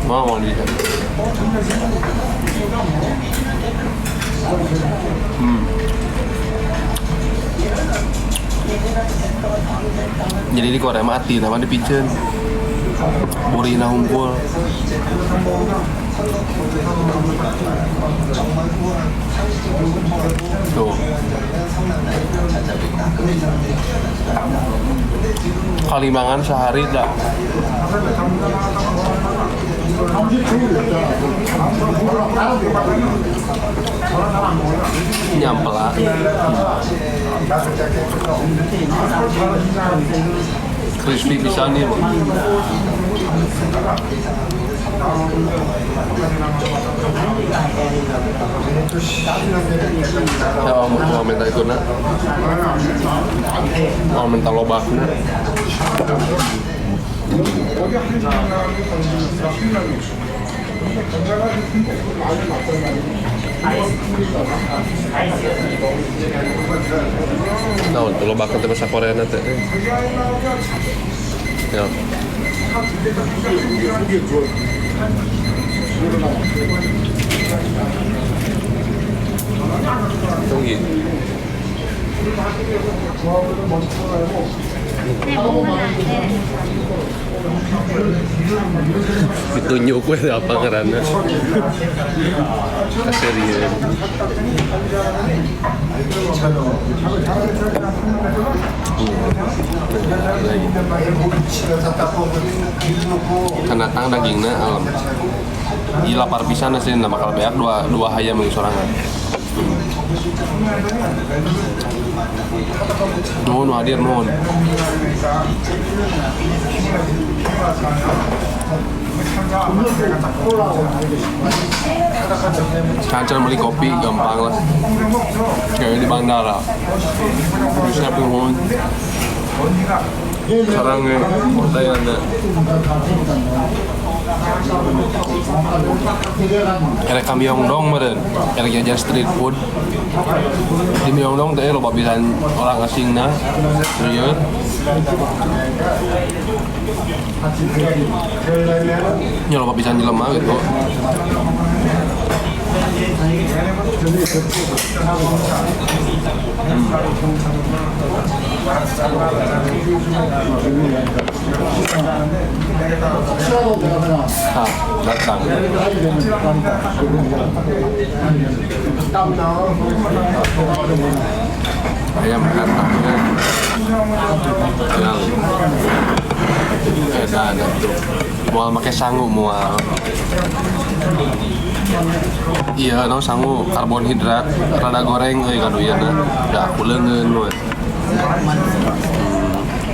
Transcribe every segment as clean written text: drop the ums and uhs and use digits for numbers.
Mau dilihat. Jadi di Korea mati, nama di pijen. Burina hunkul. Tuh. Kalimangan sehari dah. Nyampela. Crispy pisan nih. Ya mau minta itu nak. Mau minta lobaknya. Nah, itu lobak nanti bahasa Korea nanti. Ya. Tunggu. Ditunjuk gue apa ngerana. Kaserian. Kan datang dagingnya alam. Di lapar pisan sih nama kalau banyak dua hayam yang sorangan. Nuhun hadir nuhun. Kancan beli kopi gampang lah. Kayak di bandara. Bisa nuhun. Sarangnya ortayana. Ada kami Myeongdong meren, ada jajan street food. Di Myeongdong teh loba pisan orang asing nah, serius. Ya loba pisan jelema gitu. Datang. Ayam datangnya yang edan itu. Mual pakai sangu mual. Iya, no sangu karbohidrat rada goreng euy kaduyana. Da aku leungeun we.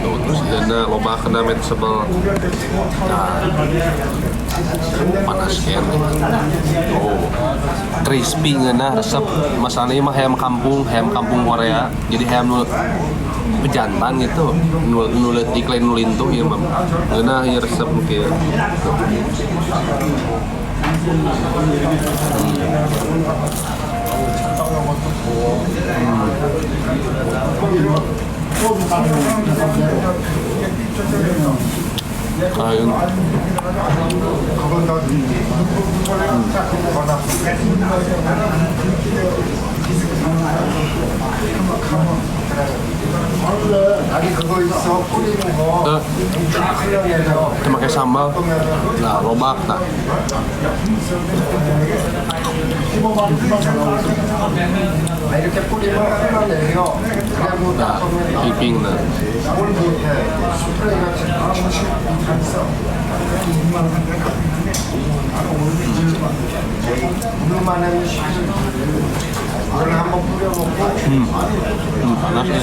Terus dana loba kena mensebel. Nah. Panas kan. Oh. Crispy ngeunah resep. Masalahnya mah hayam kampung Korea. Jadi hayam nu pejantan gitu. Nu iklan nu lintuh ieu mah. Ngeunah ieu resep kieu. Ayun. Itu pakai sambal. Nah, lobak nah. Nah, piping nah. Panas ya.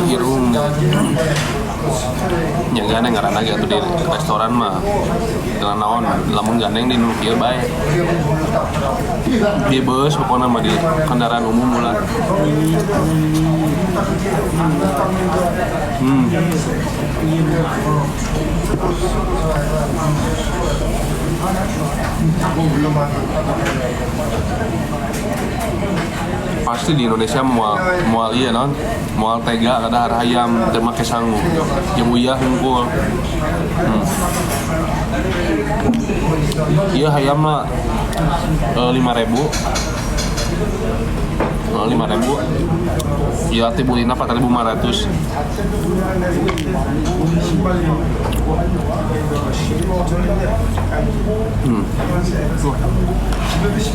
Irung yang gandeng karena gitu di restoran mah dengan naon lamun gandeng di nu kieu bae di bus pokoknya mah di kendaraan umum lah. Pasti di Indonesia mual iya non, mual tega kada ada ayam termakai sangu, yang uyah hungkul. Iya ayam lah 5.000. 5.000. Ya tibulina 4.500.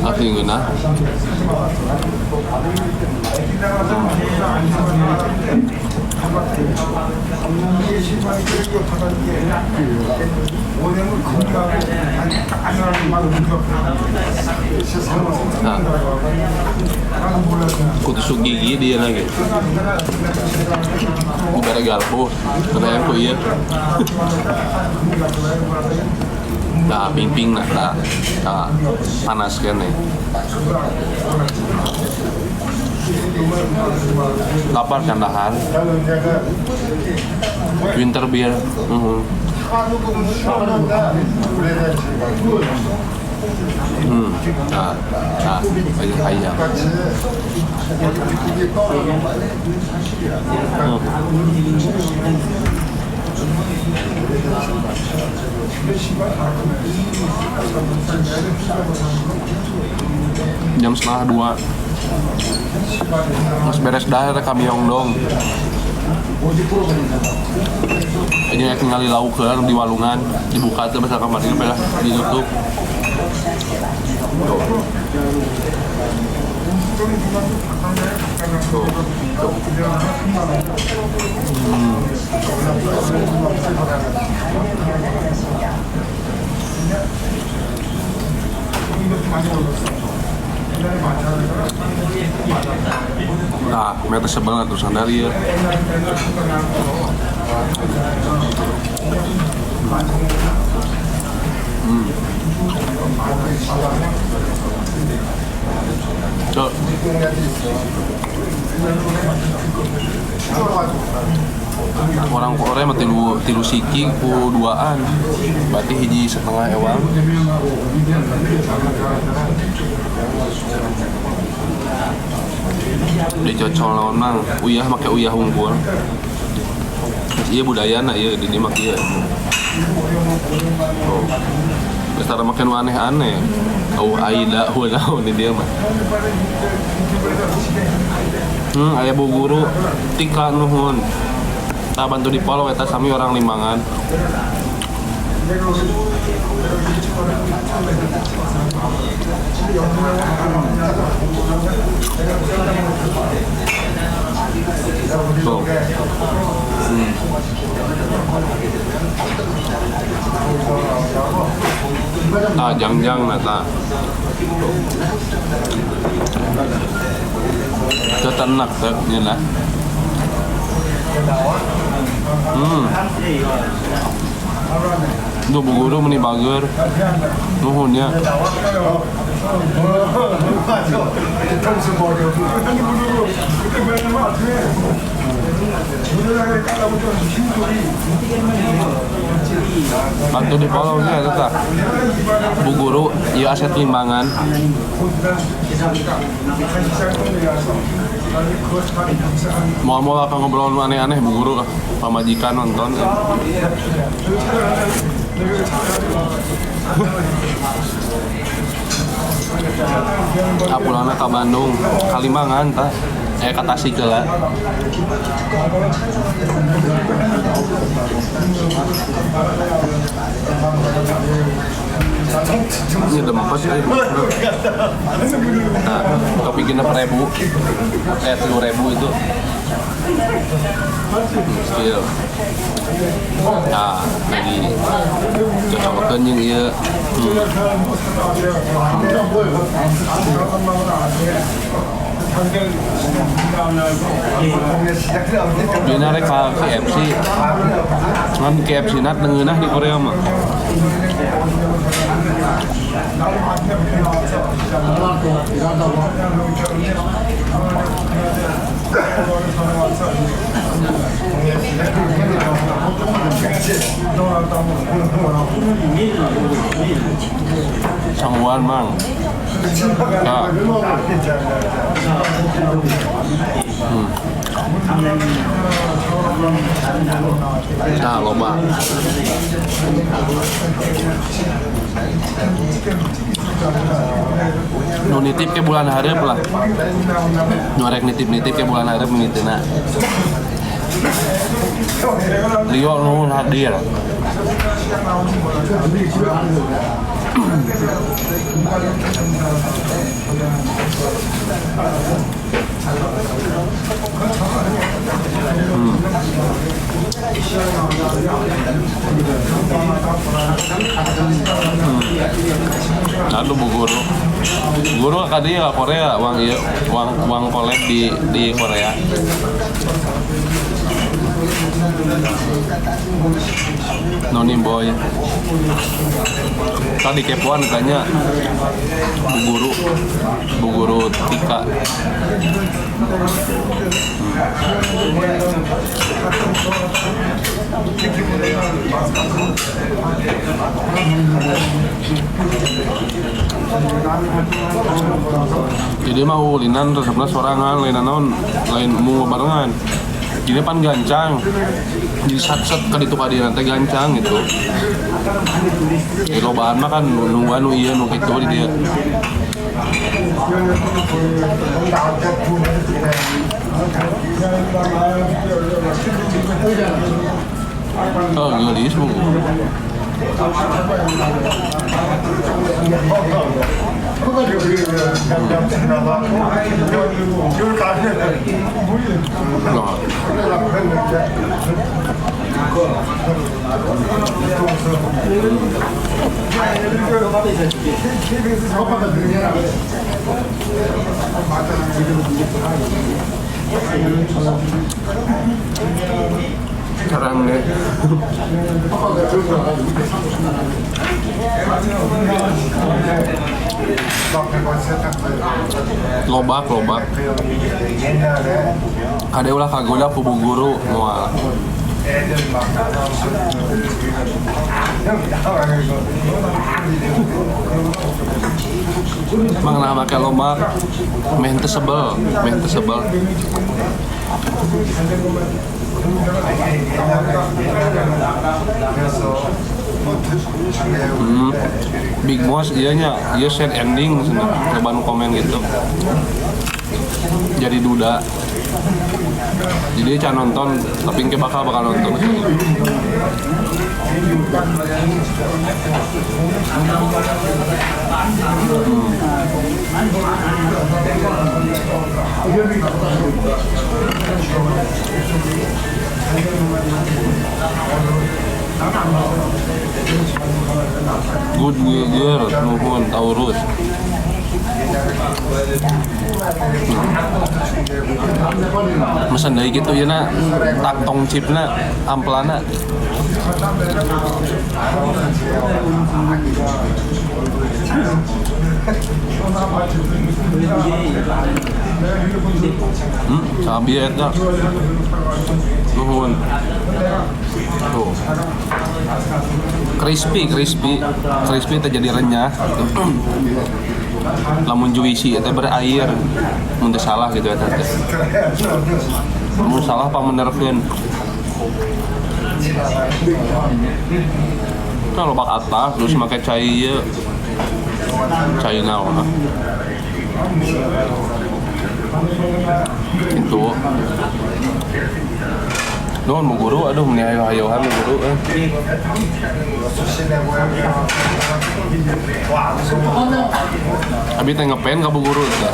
Asli guna. Nah, kutusuk gigi dia lagi. Udara galpo, karena yang iya. Nah, ping-ping nah, panas kan nih. Lapar kandahan. Winter beer. Banyak ayam. Jam 1:30 mas beres dah rekam dong. Ini yang ngali lauk di walungan dibuka tuh besar kamar ini belah ditutup. Nah, mereka sebel tuh sandari ya. Cok. Orang Korea mah tilu siki ku duaan. Berarti hiji setengah ewang. Dicocol lawan nang uyah make uyah unggul. Iya budayana ieu di dieu mah ieu. Oh. Geus tara make nu aneh-aneh. Aida naon di dieu mah. Aya Bu Guru tika nuhun. Tah bantu di follow eta sami orang Limbangan. Tuh. Jang-jang nata. Tetenak teh nya. Duh Bu Guru meni bager. Nuhun ya. Bantu di follow nya eta Bu Guru ieu aset Limbangan. Mau akan ngobrol aneh-aneh Bu Guru pamajikan nonton. Apulana ke Bandung, Kalimangan tah. Ka Tasik lah. Ini dempet ya. Nah, kopi genep 1.000. 3.000 itu. Skill. Nah, lagi cocokeun jeung ieu. Dina rek ka KFC. Ngan KFC nat deungeunah di Korea mah. Sangguan mang. Nah. Nah, loba. Nu nitip ke bulan hareup lah. Nu rek nitip-nitip ke bulan hareup ngituna. Rio nu hadir. Aduh Bu Guru. Guru ka dia ka Korea, uang kolek di Korea. Noni boy. Tadi kepoan katanya Bu Guru Tika. Jadi mah ulinan resepna sorangan, lain naon, lain mau barengan. Jadi pan gancang, jadi set kan itu kadi nanti gancang gitu. Kalau bahan mah kan nungguan iya nunggu itu di dia. Oh gelis Bu. Sekarang deh. Lobak. Ada ulah kagoda ku Bu Guru moal. Mang nah make lobak meh teu sebel. Big Boss iya sad ending coba komen gitu. Jadi duda. Jadi can nonton tapi engke bakal nonton. Good Gear, nuhun Taurus. Mesen deui kitu ieu na taktong chipna amplana. Sabi eta. Nuhun. Tuh. Crispy terjadi renyah. Lamun juisi eta berair. Mun teu salah gitu eta teh. Mun salah pamenerkeun. Nah, lobak atas terus make cai ieu. Cai naon? Itu. Nuhun Bu Guru, aduh meni hayo-hayohan Bu Guru. Abi teh ngepen ka Bu Guru teh.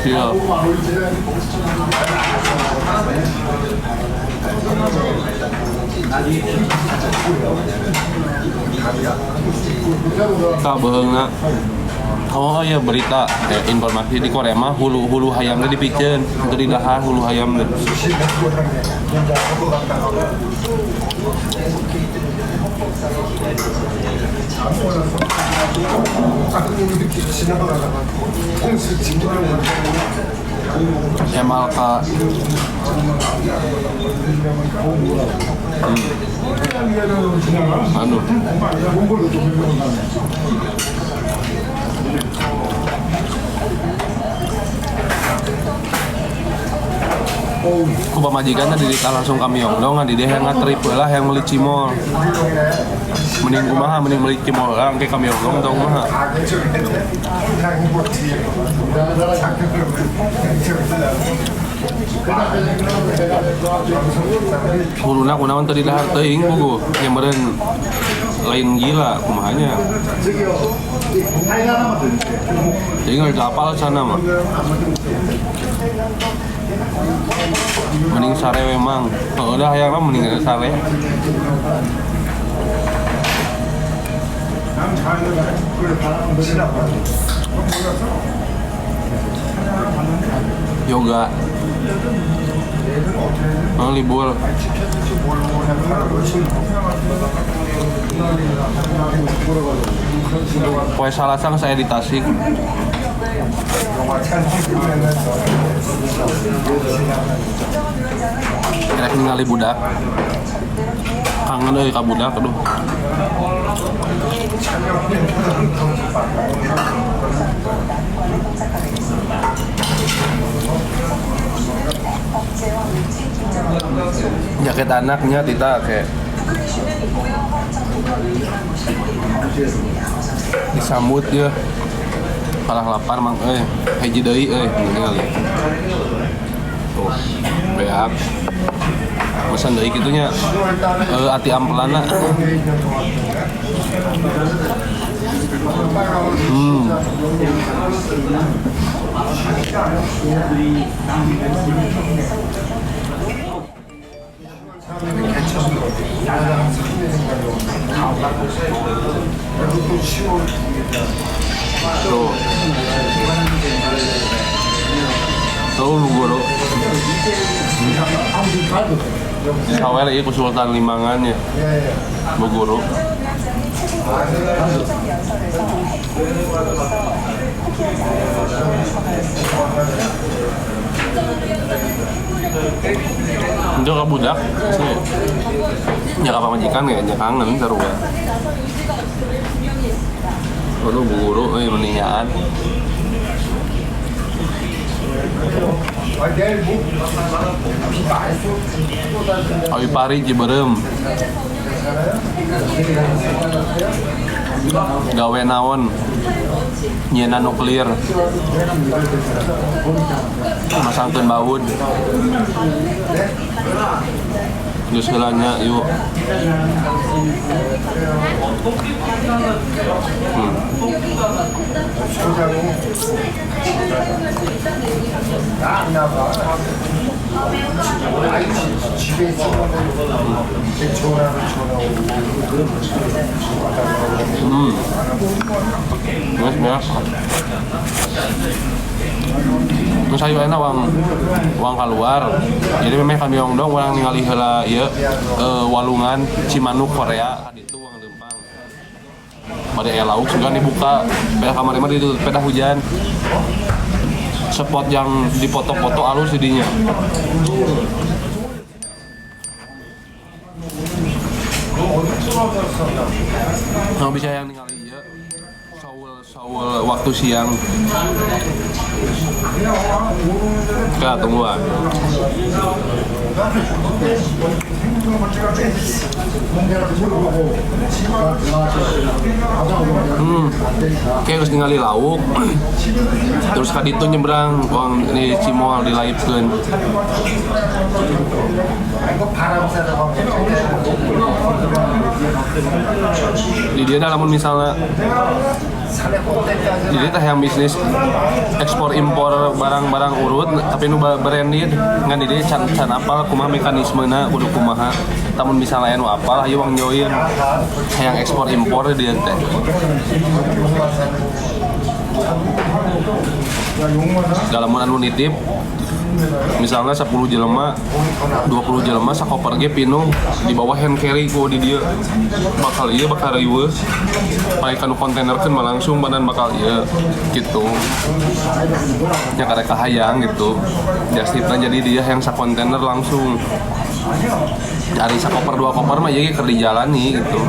Siap. Kak beheungna. Oh iya berita informasi di Korea mah hulu hayamnya dipikeun, teu di dahar hulu hayam teh. Emalka. Anu. Ku pamajikan tadi langsung kami dong di dia yang ngatrip lah yang meuli cimol. Mending kumaha mending meuli cimol lah ke kami dong mah. Huluna kunaon tadi dahar teuing buku yang meureun lain gila kumahanya. Jadi nggak kapal sana mah. Mending sare memang. Oh, udah hayang mah mending sare. Yoga. Oh, libur. Poe Salasang saya di Tasik. Kerek ningali budak. Kangen euy ka budak aduh. Jaket anaknya Tita kayak disambut ya kalah lapar mang hiji deui meninggal ya. Tuh beak pesan deui kitunya ati ampelana. Tuh guru sawel ieu ku Sultan Limangan ya Bu Guru. Untuk ke budak sih ya kapal majikan ya kangen sarua. Aduh Bu Guru meninggal. Awi Pari Ciberem. Gawe naon? Nyeuna nuklir. Masangkeun baud. Geus heulanya yuk. Terus ayo enak uang keluar. Jadi memang kami dong orang ningali heula ieu walungan Cimanuk Korea kaditu uang lempang. Pada aya lauk sugan dibuka, peda kamar mah ditutup peda hujan. Spot yang dipoto-foto alus didinya. Nah bisa yang ningali ieu saul waktu siang. Kak tungguan. Kayak harus ningali lauk. Terus kaditu nyebrang uang di Cimol dilaipkeun. Di dia lamun misalnya jadi teh yang bisnis ekspor impor barang-barang urut tapi nu branded ngan di dia can apal kumaha mekanismena kudu kumaha tamun misalnya nu apal aya wang join yang ekspor impor di dia teh Galamun anu nitip misalnya 10 jelema 20 jelema sakoper ge pinuh di bawah hand carry ku di dieu bakal riweuh pakai kanu kontainerkeun mah langsung badan bakal ieu gitu nya karek kahayang gitu justipna jadi dia yang sakontainer langsung cari sakoper 2 koper mah jadi keur dijalani gitu.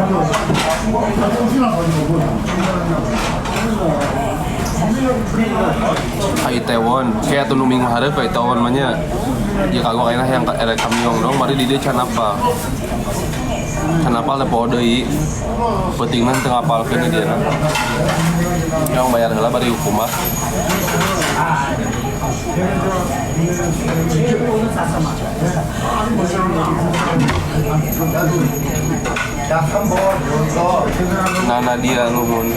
Ka Itaewon kayak atuh nu minggu hareup ka Itaewon mah nya ya kagok ayeuna yang erek kamyong dong bari di dieu can apal teh poho deui peutingna teu ngapalkeun di dieu yang bayar heula bari hukum mah. Nah Nadia nuhun.